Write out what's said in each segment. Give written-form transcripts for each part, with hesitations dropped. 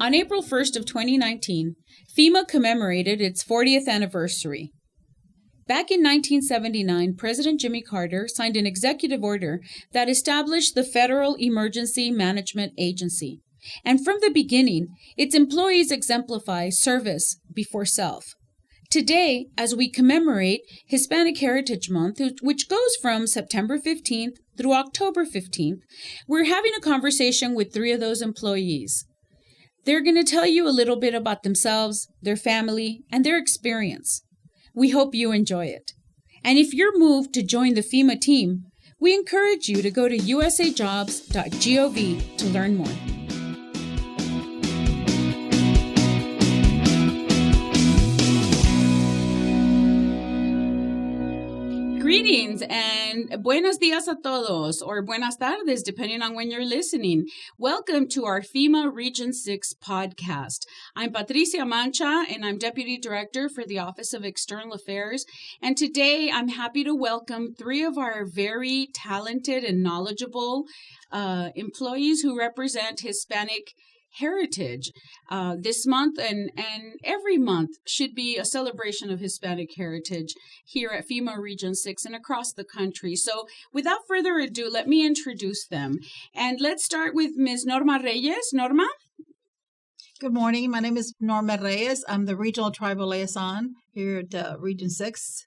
On April 1st of 2019, FEMA commemorated its 40th anniversary. Back in 1979, President Jimmy Carter signed an executive order that established the Federal Emergency Management Agency. And from the beginning, its employees exemplify service before self. Today, as we commemorate Hispanic Heritage Month, which goes from September 15th through October 15th, we're having a conversation with 3 of those employees. They're going to tell you a little bit about themselves, their family, and their experience. We hope you enjoy it. And if you're moved to join the FEMA team, we encourage you to go to usajobs.gov to learn more. Greetings and buenos dias a todos, or buenas tardes, depending on when you're listening. Welcome to our FEMA Region 6 podcast. I'm Patricia Mancha, and I'm Deputy Director for the Office of External Affairs. And today, I'm happy to welcome 3 of our very talented and knowledgeable employees who represent Hispanic heritage. This month and every month should be a celebration of Hispanic heritage here at FEMA Region 6 and across the country. So without further ado, let me introduce them. And let's start with Ms. Norma Reyes. Norma? Good morning. My name is Norma Reyes. I'm the Regional Tribal Liaison here at Region 6.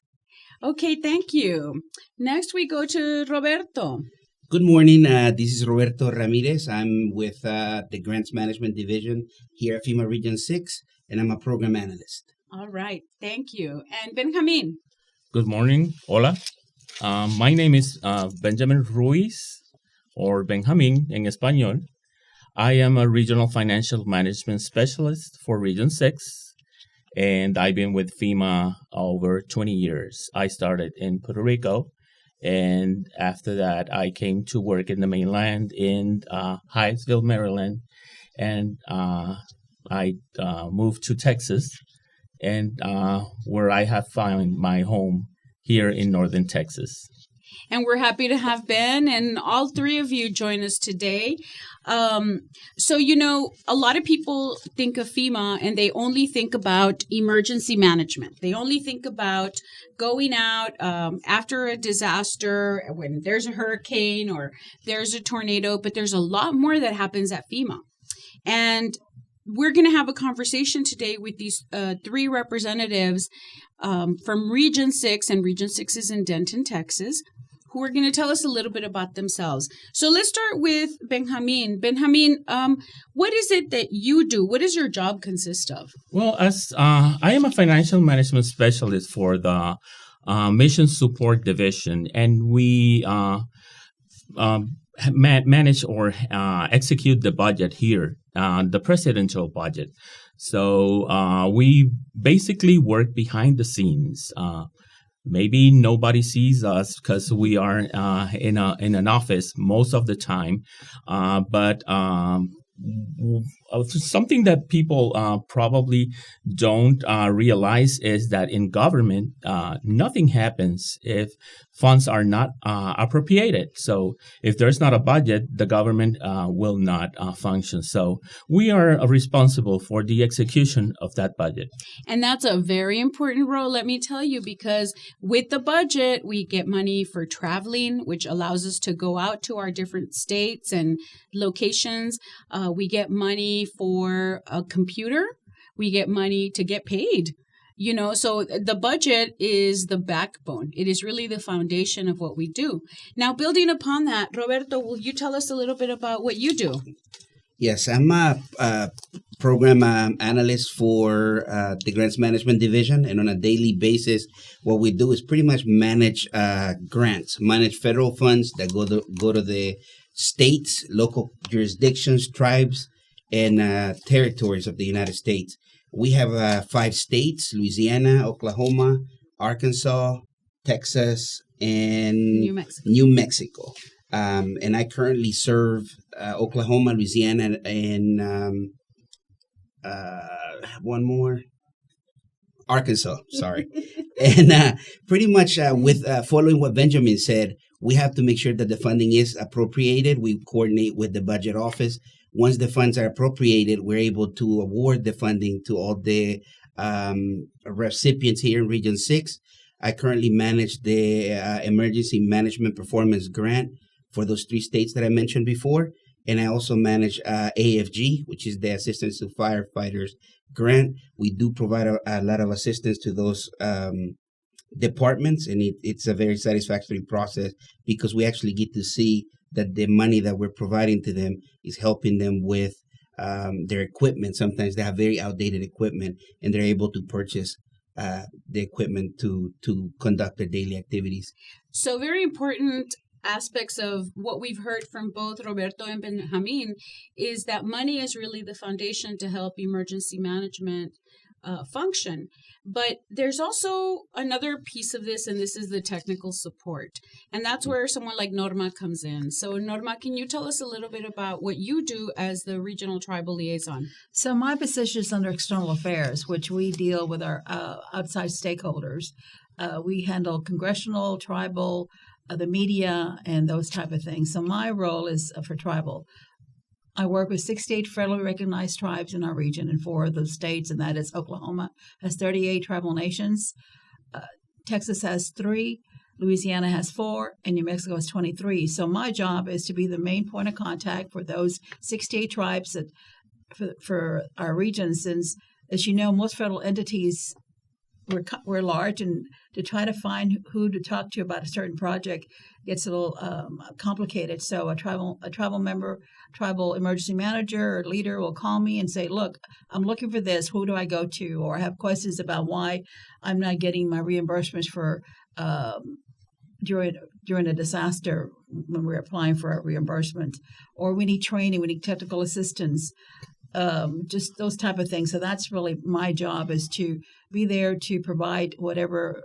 Okay, thank you. Next we go to Roberto. Good morning. This is Roberto Ramirez. I'm with the Grants Management Division here at FEMA Region 6, and I'm a program analyst. All right. Thank you. And Benjamin. Good morning. Hola. My name is Benjamin Ruiz, or Benjamin en español. I am a Regional Financial Management Specialist for Region 6, and I've been with FEMA over 20 years. I started in Puerto Rico. And after that, I came to work in the mainland in Hyattsville, Maryland. And I moved to Texas, and where I have found my home here in northern Texas. And we're happy to have Ben and all 3 of you join us today. So, a lot of people think of FEMA and they only think about emergency management. They only think about going out after a disaster, when there's a hurricane or there's a tornado, but there's a lot more that happens at FEMA. And we're going to have a conversation today with these 3 representatives from Region 6, and Region 6 is in Denton, Texas, who are going to tell us a little bit about themselves. So let's start with Benjamin. Benjamin, what is it that you do? What does your job consist of? Well, as I am a financial management specialist for the Mission Support Division, and we manage or execute the budget here, the presidential budget. So we basically work behind the scenes. Maybe nobody sees us because we are in an office most of the time, but something that people probably don't realize is that in government, nothing happens if funds are not appropriated. So if there's not a budget, the government will not function. So we are responsible for the execution of that budget. And that's a very important role, let me tell you, because with the budget, we get money for traveling, which allows us to go out to our different states and locations. We get money for a computer. We get money to get paid. So the budget is the backbone. It is really the foundation of what we do. Now, building upon that, Roberto, will you tell us a little bit about what you do? Yes, I'm a program analyst for the Grants Management Division, and on a daily basis, what we do is pretty much manage grants, manage federal funds that go to the states, local jurisdictions, tribes, and territories of the United States. We have 5 states: Louisiana, Oklahoma, Arkansas, Texas, and New Mexico. And I currently serve Oklahoma, Louisiana, and one more, Arkansas, sorry. And pretty much with following what Benjamin said, we have to make sure that the funding is appropriated. We coordinate with the budget office. once the funds are appropriated, we're able to award the funding to all the recipients here in Region 6. I currently manage the Emergency Management Performance Grant for those 3 states that I mentioned before. And I also manage AFG, which is the Assistance to Firefighters Grant. We do provide a lot of assistance to those departments, and it's a very satisfactory process because we actually get to see that the money that we're providing to them is helping them with their equipment. Sometimes they have very outdated equipment, and they're able to purchase the equipment to conduct their daily activities. So very important aspects of what we've heard from both Roberto and Benjamin is that money is really the foundation to help emergency management function. But there's also another piece of this, and this is the technical support. And that's where someone like Norma comes in. So Norma, can you tell us a little bit about what you do as the Regional Tribal Liaison? So my position is under External Affairs, which we deal with our outside stakeholders. We handle congressional, tribal, the media, and those type of things. So my role is for tribal. I work with 68 federally recognized tribes in our region in 4 of those states, and that is Oklahoma has 38 tribal nations, Texas has 3, Louisiana has 4, and New Mexico has 23. So my job is to be the main point of contact for those 68 tribes that for our region, since, as you know, most federal entities we're large, and to try to find who to talk to about a certain project gets a little complicated. So a tribal member, tribal emergency manager or leader will call me and say, look, I'm looking for this. Who do I go to? Or I have questions about why I'm not getting my reimbursements for during a disaster when we're applying for a reimbursement. Or we need training, we need technical assistance. Just those type of things. So that's really my job, is to be there to provide whatever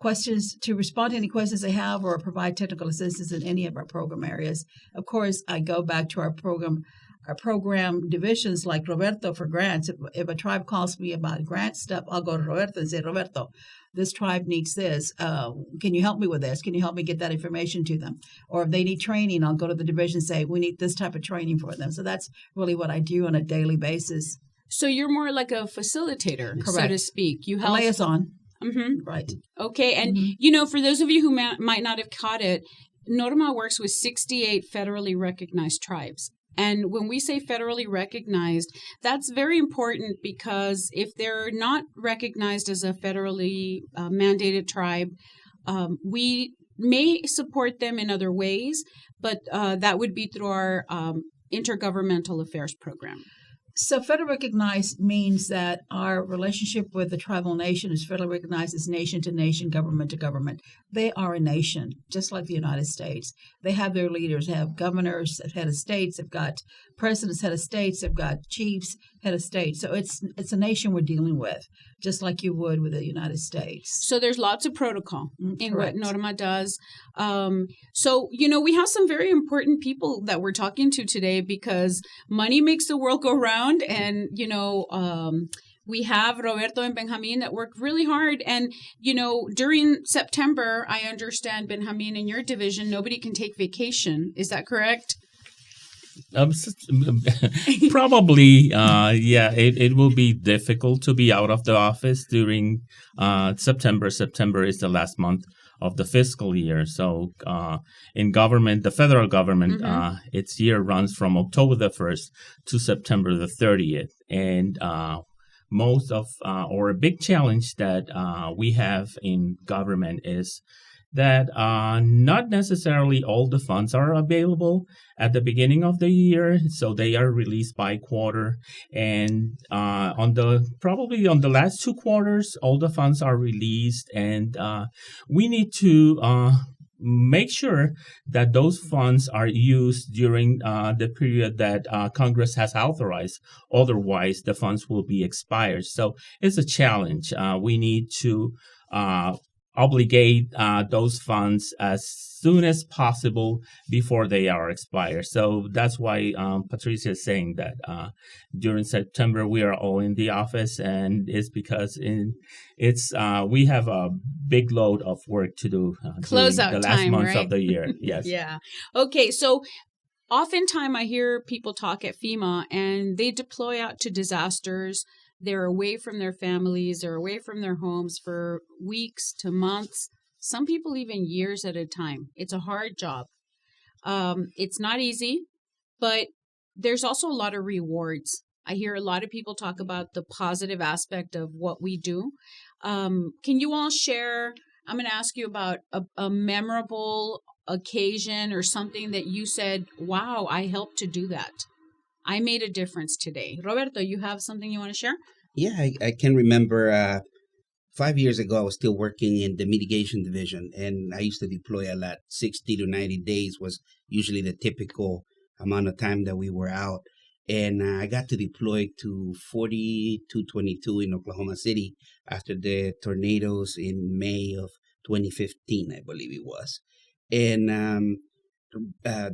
questions, to respond to any questions they have, or provide technical assistance in any of our program areas. Of course, I go back to our program divisions like Roberto for grants. If a tribe calls me about grant stuff, I'll go to Roberto and say, Roberto, this tribe needs this. Can you help me with this? Can you help me get that information to them? Or if they need training, I'll go to the division and say, we need this type of training for them. So that's really what I do on a daily basis. So you're more like a facilitator, Correct. So to speak. You help. A liaison. Mm-hmm. Right. Okay. And, for those of you who might not have caught it, Norma works with 68 federally recognized tribes. And when we say federally recognized, that's very important, because if they're not recognized as a federally mandated tribe, we may support them in other ways, but that would be through our intergovernmental affairs program. So federally recognized means that our relationship with the tribal nation is federally recognized as nation to nation, government to government. They are a nation, just like the United States. They have their leaders, they have governors, head of states, they've got presidents, head of states, they've got chiefs, head of states. So it's a nation we're dealing with, just like you would with the United States. So there's lots of protocol in Correct. what Norma does. So we have some very important people that we're talking to today, because money makes the world go round. And, we have Roberto and Benjamin that work really hard. And, during September, I understand, Benjamin, in your division, nobody can take vacation. Is that correct? Probably, yeah. It will be difficult to be out of the office during September. September is the last month of the fiscal year. So in government, the federal government, its year runs from October the 1st to September the 30th. And most of, or a big challenge that we have in government is that not necessarily all the funds are available at the beginning of the year, so they are released by quarter. And probably on the last 2 quarters, all the funds are released, and we need to make sure that those funds are used during the period that Congress has authorized. Otherwise, the funds will be expired. So it's a challenge. We need to obligate those funds as soon as possible before they are expired. So that's why Patricia is saying that during September we are all in the office, and it's because we have a big load of work to do Closeout the last time, month right? of the year. Yes. Yeah. Okay. So oftentimes I hear people talk at FEMA and they deploy out to disasters. They're away from their families, they're away from their homes for weeks to months, some people even years at a time. It's a hard job. It's not easy, but there's also a lot of rewards. I hear a lot of people talk about the positive aspect of what we do. Can you all share? I'm going to ask you about a memorable occasion or something that you said, wow, I helped to do that. I made a difference today. Roberto, you have something you want to share? Yeah, I can remember 5 years ago, I was still working in the mitigation division, and I used to deploy a lot. 60 to 90 days was usually the typical amount of time that we were out. And I got to deploy to 4222 in Oklahoma City after the tornadoes in May of 2015, I believe it was. And uh,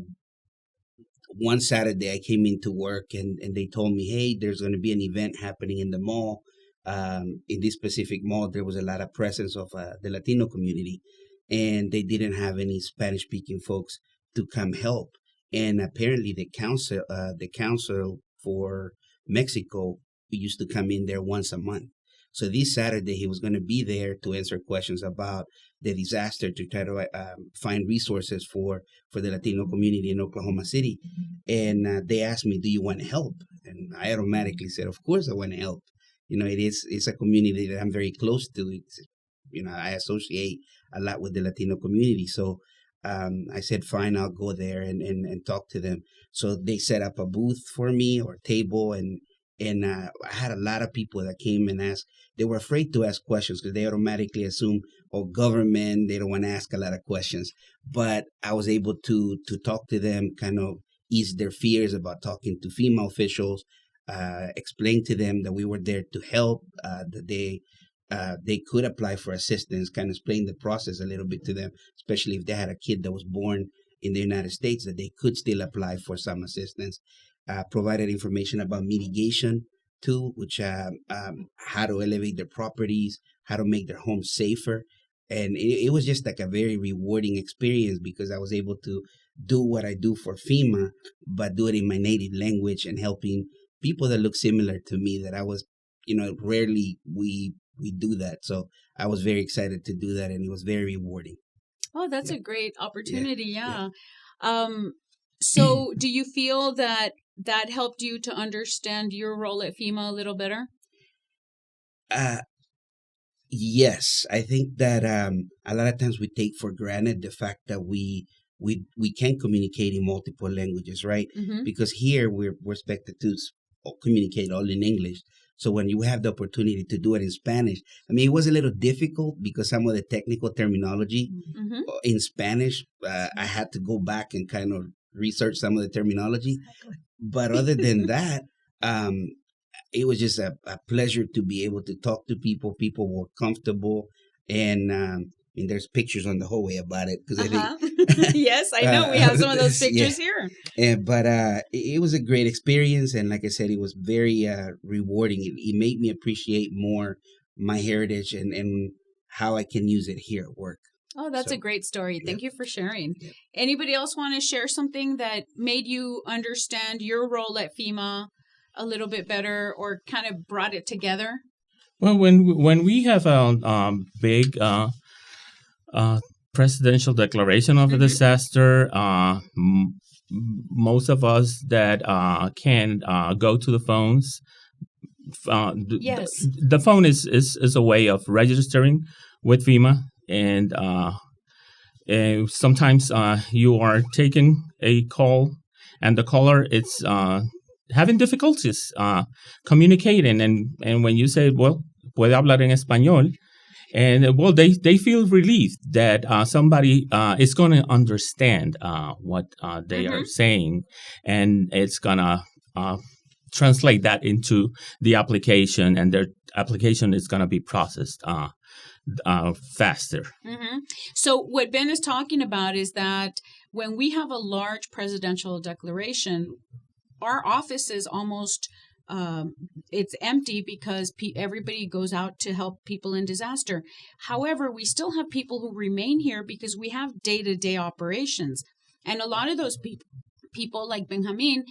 one Saturday I came into work and they told me, hey, there's going to be an event happening in the mall. In this specific mall, there was a lot of presence of the Latino community, and they didn't have any Spanish speaking folks to come help. And apparently the council for Mexico used to come in there once a month. So this Saturday, he was going to be there to answer questions about the disaster, to try to find resources for the Latino community in Oklahoma City. And they asked me, do you want to help? And I automatically said, of course I want to help. It's a community that I'm very close to. I associate a lot with the Latino community. So I said, fine, I'll go there and talk to them. So they set up a booth for me or table, and I had a lot of people that came and asked. They were afraid to ask questions because they automatically assume, oh, government, they don't want to ask a lot of questions. But I was able to talk to them, kind of ease their fears about talking to FEMA officials, explain to them that we were there to help, that they could apply for assistance, kind of explain the process a little bit to them, especially if they had a kid that was born in the United States, that they could still apply for some assistance. Provided information about mitigation too, which how to elevate their properties, how to make their homes safer. And it was just like a very rewarding experience because I was able to do what I do for FEMA, but do it in my native language and helping people that look similar to me that I was, rarely we do that. So I was very excited to do that, and it was very rewarding. Oh, that's a great opportunity. Yeah. So do you feel that helped you to understand your role at FEMA a little better? Yes, I think that a lot of times we take for granted the fact that we can communicate in multiple languages, right? Mm-hmm. Because here we're expected to communicate all in English. So when you have the opportunity to do it in Spanish, I mean, it was a little difficult because some of the technical terminology in Spanish, I had to go back and kind of research some of the terminology. But other than that, it was just a pleasure to be able to talk to people. People were comfortable, and there's pictures on the hallway about it because I think yes, I know we have some of those pictures here. But it was a great experience, and like I said, it was very rewarding. It made me appreciate more my heritage and how I can use it here at work. Oh, that's a great story. Thank you for sharing. Yep. Anybody else want to share something that made you understand your role at FEMA a little bit better, or kind of brought it together? Well, when we have a big presidential declaration of a disaster, most of us that can go to the phones. Yes. The phone is a way of registering with FEMA, and sometimes you are taking a call, and the caller is having difficulties communicating, and when you say, well, puede hablar en español, and well, they feel relieved that somebody is going to understand what they are saying, and it's going to translate that into the application, and their application is going to be processed faster. Mm-hmm. So what Ben is talking about is that when we have a large presidential declaration, our office is almost it's empty because everybody goes out to help people in disaster. However, we still have people who remain here because we have day-to-day operations. And a lot of those people like Benjamin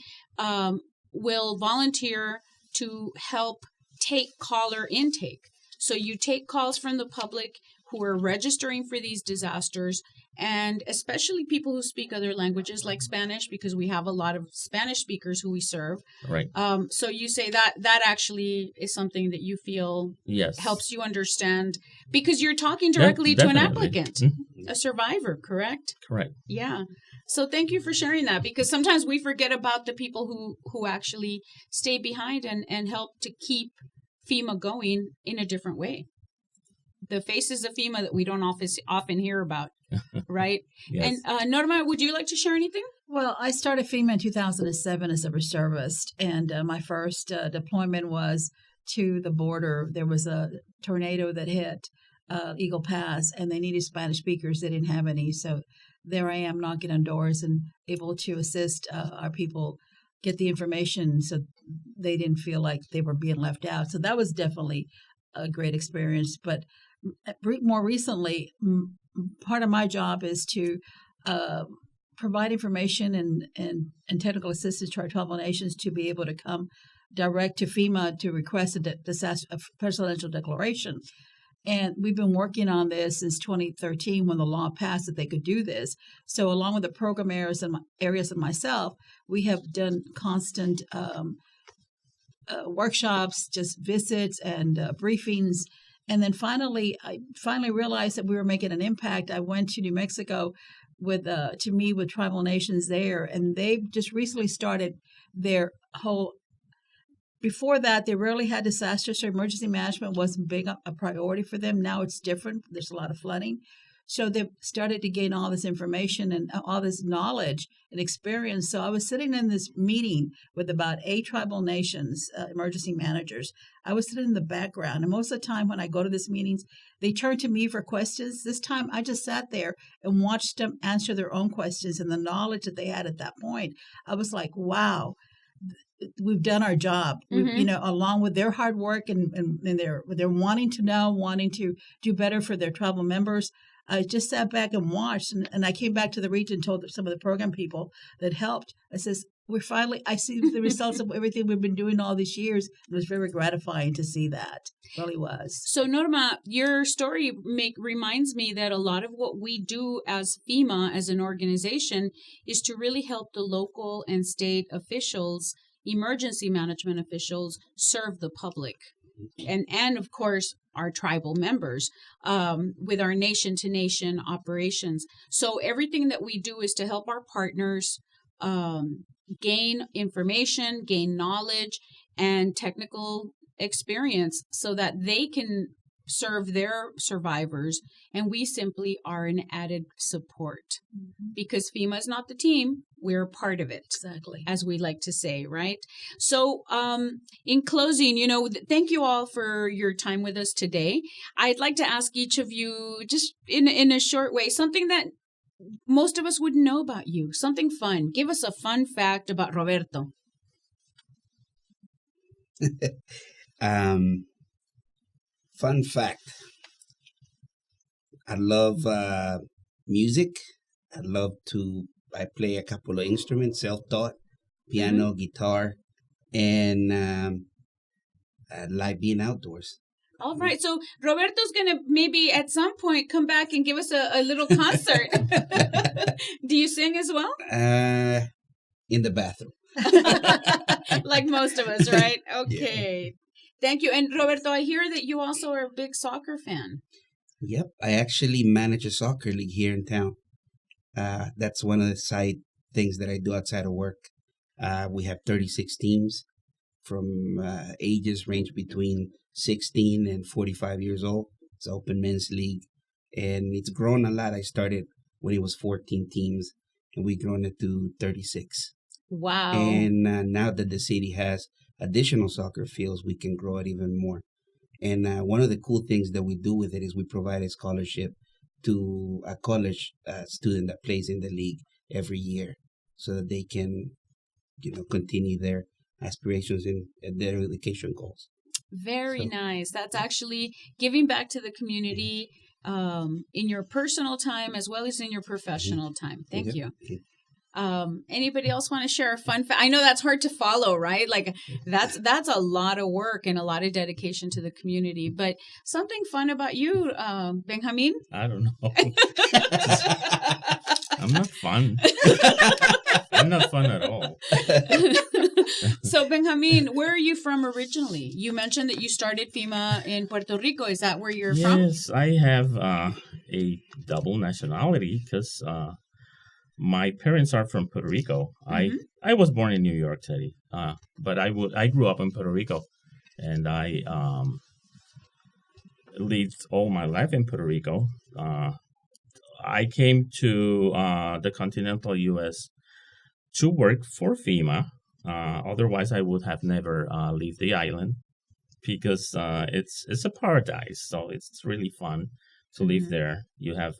will volunteer to help take caller intake. So you take calls from the public who are registering for these disasters, and especially people who speak other languages like Spanish, because we have a lot of Spanish speakers who we serve. Right. So you say that actually is something that you feel Yes. helps you understand, because you're talking directly to an Definitely. applicant, a survivor, correct? Correct. Yeah. So thank you for sharing that, because sometimes we forget about the people who actually stay behind and help to keep FEMA going in a different way. The faces of FEMA that we don't often hear about, right? Yes. And Norma, would you like to share anything? Well, I started FEMA in 2007 as a reservist, and my first deployment was to the border. There was a tornado that hit Eagle Pass, and they needed Spanish speakers. They didn't have any, so there I am knocking on doors and able to assist our people get the information so they didn't feel like they were being left out. So that was definitely a great experience. But more recently, part of my job is to provide information and technical assistance to our tribal nations to be able to come direct to FEMA to request a presidential declaration. And we've been working on this since 2013 when the law passed that they could do this. So along with the program areas and myself, we have done constant workshops, just visits and briefings. And then I finally realized that we were making an impact. I went to New Mexico to meet with tribal nations there, and they just recently started their whole. Before that, they rarely had disasters, so emergency management wasn't a priority for them. Now it's different. There's a lot of flooding. So they've started to gain all this information and all this knowledge and experience. So I was sitting in this meeting with about 8 tribal nations, emergency managers. I was sitting in the background. And most of the time when I go to these meetings, they turn to me for questions. This time I just sat there and watched them answer their own questions, and the knowledge that they had at that point. I was like, wow. We've done our job, along with their hard work and they're wanting to know, wanting to do better for their tribal members. I just sat back and watched, and I came back to the region and told some of the program people that helped. I says, I see the results of everything we've been doing all these years. It was very gratifying to see that. It really was. So Norma, your story reminds me that a lot of what we do as FEMA, as an organization, is to really help the local and state officials, emergency management officials, serve the public. And of course, our tribal members with our nation-to-nation operations. So everything that we do is to help our partners gain information, gain knowledge, and technical experience so that they can serve their survivors, and we simply are an added support. Because FEMA is not the team, we're a part of it. Exactly. As we like to say, right? So in closing, thank you all for your time with us today. I'd like to ask each of you, just in a short way, something that most of us wouldn't know about you, something fun. Give us a fun fact about Roberto. Fun fact. I love music. I play a couple of instruments, self-taught, piano, guitar, and I like being outdoors. All right. So Roberto's going to maybe at some point come back and give us a little concert. Do you sing as well? In the bathroom. Like most of us, right? Okay. Yeah. Thank you. And Roberto, I hear that you also are a big soccer fan. Yep. I actually manage a soccer league here in town. That's one of the side things that I do outside of work. We have 36 teams from ages range between 16 and 45 years old. It's an open men's league, and it's grown a lot. I started when it was 14 teams, and we've grown it to 36. Wow. And now that the city has additional soccer fields, we can grow it even more. And one of the cool things that we do with it is we provide a scholarship to a college student that plays in the league every year so that they can, continue their aspirations and their education goals. Very nice. That's actually giving back to the community in your personal time as well as in your professional time. Thank you. Anybody else want to share a fun fact? I know that's hard to follow, right? Like that's a lot of work and a lot of dedication to the community. But something fun about you, Benjamin? I don't know. I'm not fun. I'm not fun at all. So, Benjamin, where are you from originally? You mentioned that you started FEMA in Puerto Rico. Is that where you're from? Yes, I have a double nationality because my parents are from Puerto Rico. I was born in New York City, but I grew up in Puerto Rico, and I lived all my life in Puerto Rico. I came to the continental U.S. to work for FEMA. Otherwise, I would have never left the island because it's a paradise. So it's really fun to live there. You have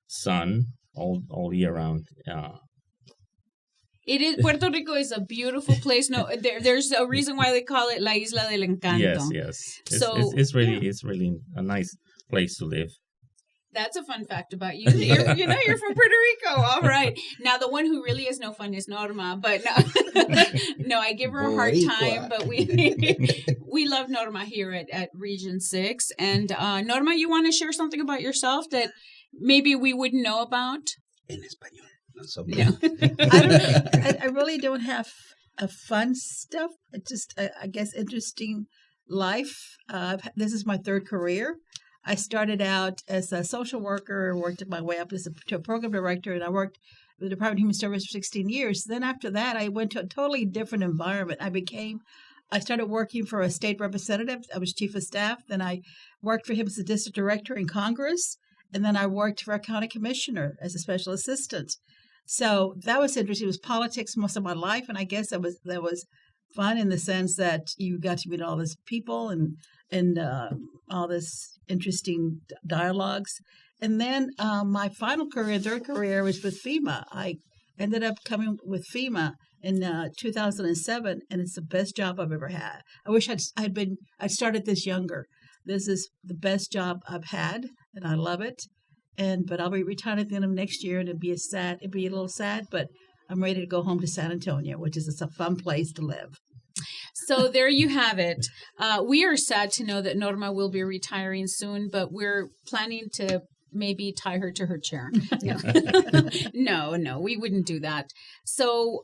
sun all year round. It is Puerto Rico is a beautiful place. No, there's a reason why they call it La Isla del Encanto. Yes. It's really a nice place to live. That's a fun fact about you. You're from Puerto Rico. All right. Now, the one who really is no fun is Norma. But no, I give her a hard time. But we love Norma here at Region 6. And Norma, you want to share something about yourself that maybe we wouldn't know about? En español. Not so No. I really don't have a fun stuff. It's just, I guess, interesting life. This is my third career. I started out as a social worker, worked my way up to a program director, and I worked with the Department of Human Services for 16 years. Then after that, I went to a totally different environment. I started working for a state representative. I was chief of staff. Then I worked for him as a district director in Congress. And then I worked for a county commissioner as a special assistant. So that was interesting. It was politics most of my life. And I guess that was fun in the sense that you got to meet all these people and all this interesting dialogues. And then my final career, third career, was with FEMA. I ended up coming with FEMA in 2007, and it's the best job I've ever had. I wish I'd started this younger. This is the best job I've had, and I love it. But I'll be retired at the end of next year, and it'd be a little sad, but I'm ready to go home to San Antonio, which is a fun place to live. So there you have it. We are sad to know that Norma will be retiring soon, but we're planning to maybe tie her to her chair. No, we wouldn't do that. So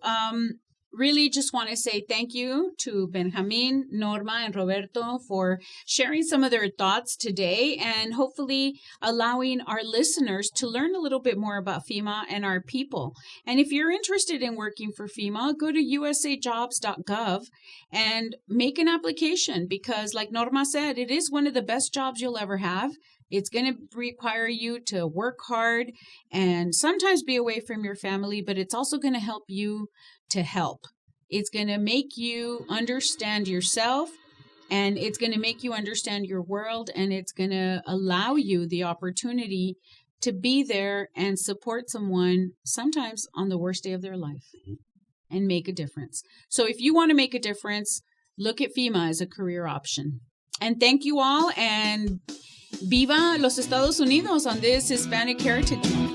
really just want to say thank you to Benjamin, Norma, and Roberto for sharing some of their thoughts today and hopefully allowing our listeners to learn a little bit more about FEMA and our people. And if you're interested in working for FEMA, go to usajobs.gov and make an application because, like Norma said, it is one of the best jobs you'll ever have. It's going to require you to work hard and sometimes be away from your family, but it's also going to help you to help. It's going to make you understand yourself, and it's going to make you understand your world, and it's going to allow you the opportunity to be there and support someone sometimes on the worst day of their life and make a difference. So if you want to make a difference, look at FEMA as a career option. And thank you all, and Viva los Estados Unidos on this Hispanic Heritage Month.